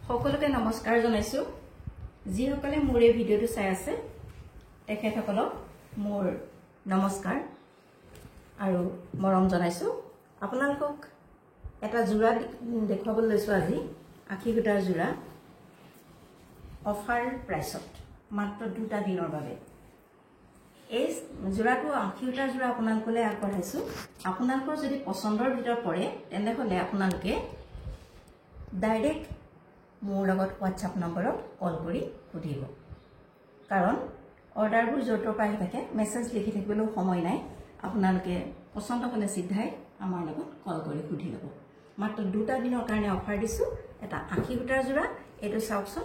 সকলোকে নমস্কাৰ জনাইছো যিসকলে মোৰ এই ভিডিওটো চাই আছে তেখেতসকলক মোৰ নমস্কাৰ আৰু মৰম জনাইছো আপোনালোকক এটা জোৰা দেখুৱাবলৈ লৈছো আজি আখি গুটাৰ জোৰা অফাৰ প্ৰাইসত মাত্ৰ দুটা দিনৰ বাবে এই জোৰাটো আখি গুটাৰ জোৰা আপোনালোকলৈ আগবঢ়াইছো আপোনালোকৰ যদি পছন্দৰ ভিতৰত পৰে তেনেহলে আপোনালোকে ডাইৰেক্ট মোৰ লগত WhatsApp নম্বৰত কল কৰি সুধিব কাৰণ অৰ্ডাৰবোৰ য'তৰ পৰা আহি থাকে মেছেজ লিখি থাকিবলৈ সময় নাই আপোনালোকে পছন্দ হ'লে সিধাই আমাৰ লগত কল কৰি সুধি ল'ব মাত্ৰ দুটা দিনৰ কাৰণে অফাৰ দিছো এটা আখি গুটাৰ জোৰা এটো চাওকচোন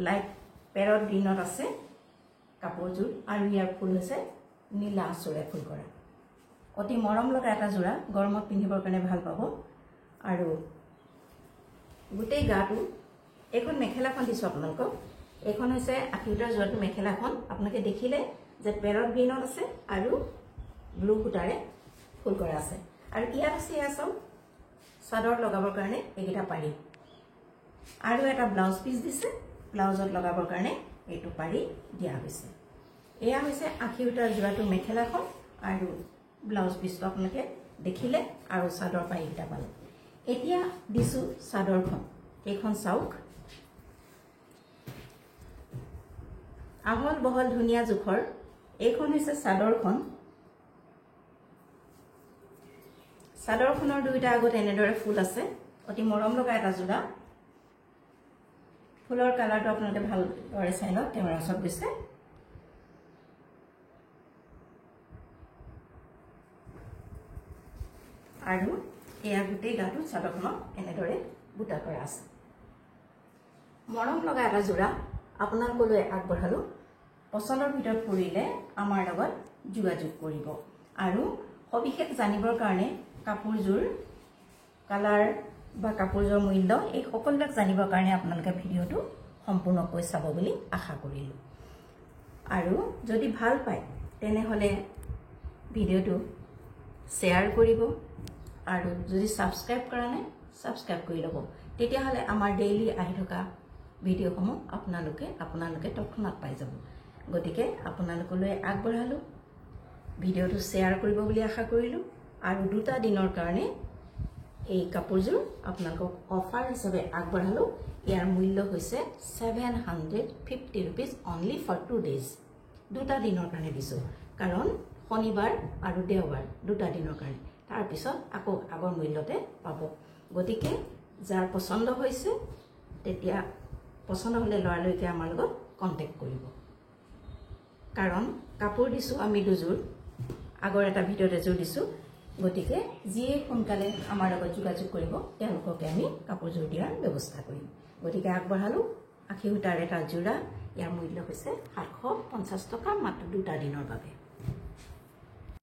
লাইট পেৰট গ্ৰীনত আছে কাপোৰযোৰ আৰু ইয়াৰ ফুল হৈছে নীলা আচৰে ফুল কৰা অতি মৰম লগা এটা জোৰা গৰমত পিন্ধিবৰ কাৰণে ভাল পাব আৰু গোটেই গাটো এখন মেখেলাখন দিছো আপোনালোকক এখন হৈছে আখি গুটাৰ জোৰাটো মেখেলাখন আপোনালোকে দেখিলে যে পেৰট গ্ৰীনত আছে আৰু ব্লু সূতাৰে ফুল কৰা আছে আৰু ইয়াত আছে আসম চাদৰ লগাবৰ কাৰণে এগিটা পাৰি আৰু এটা ব্লাউজ পিস দিছে ব্লাউজত লগাবৰ কাৰণে এইটো পাৰি দিয়া হৈছে এয়া হৈছে আখি গুটাৰ জোৰাটো মেখেলাখন আৰু ব্লাউজ পিসটো আপোনালোকে দেখিলে আৰু চাদৰ পাৰিটা পালে এতিয়া দিছো চাদৰখন এইখন চাওক আহল বহল ধুনিয়া জুখৰ এইখন হৈছে চাদৰখনৰ দুইটা আগত এনেদৰে ফুল আছে অতি মৰম লগা এটা জোৰা ফুলৰ কালাৰটো আপোনালোকে ভাল দৰে চাই লওক কেমেৰা ওচৰত গৈছে আৰু এয়া গোটেই গাটো চাদৰখনত এনেদৰে বুটা কৰা আছে মৰম লগা এটা জোৰা আপোনালোকলৈ আগবঢ়ালো পছন্দৰ ভিতৰত পৰিলে আমাৰ লগত যোগাযোগ কৰিব আৰু সবিশেষ জানিবৰ কাৰণে কাপোৰযোৰ কালাৰ বা কাপোৰযোৰ মূল্য এই সকলোবিলাক জানিবৰ কাৰণে আপোনালোকে ভিডিওটো সম্পূৰ্ণকৈ চাব বুলি আশা কৰিলো আৰু যদি ভাল পায় তেনেহলে ভিডিওটো শেয়াৰ কৰিব আৰু যদি সাবস্ক্ৰাইব কৰা নাই সাবস্ক্ৰাইব কৰি ল'ব তেতিয়া হলে আমাৰ ডেইলি আহি থকা ভিডিওসমূহ আপোনালোকে তৎক্ষণাৎ পাই যাব গতিকে আপোনালোকলৈ আগবঢ়ালো ভিডিওটো শেয়াৰ কৰিব বুলি আশা কৰিলো আৰু দুটা দিনৰ কাৰণে এই কাপোৰযোৰ আপোনালোকক অফাৰ হিচাপে আগবঢ়ালো ইয়াৰ মূল্য হৈছে 750 rupees only for 2 days দুটা দিনৰ কাৰণে দিছো কাৰণ শনিবাৰ আৰু দেওবাৰ দুটা দিনৰ কাৰণে তাৰ পিছত আকৌ আগৰ মূল্যতে পাব গতিকে যাৰ পছন্দ হৈছে তেতিয়া পছন্দ হলে লৰালৈকে আমাৰ লগত কন্টাক্ট কৰিব কাৰণ কাপোৰ দিছো আমি দুজোৰ আগৰ এটা ভিডিওত এজোৰ দিছো গতিকে যিয়ে সোনকালে আমাৰ লগত যোগাযোগ কৰিব তেওঁলোককে আমি কাপোৰযোৰ দিয়াৰ ব্যৱস্থা কৰিম গতিকে আগবঢ়ালো আখি গুটাৰ এটা জোৰা ইয়াৰ মূল্য হৈছে 750 টকা মাত্ৰ দুটা দিনৰ বাবে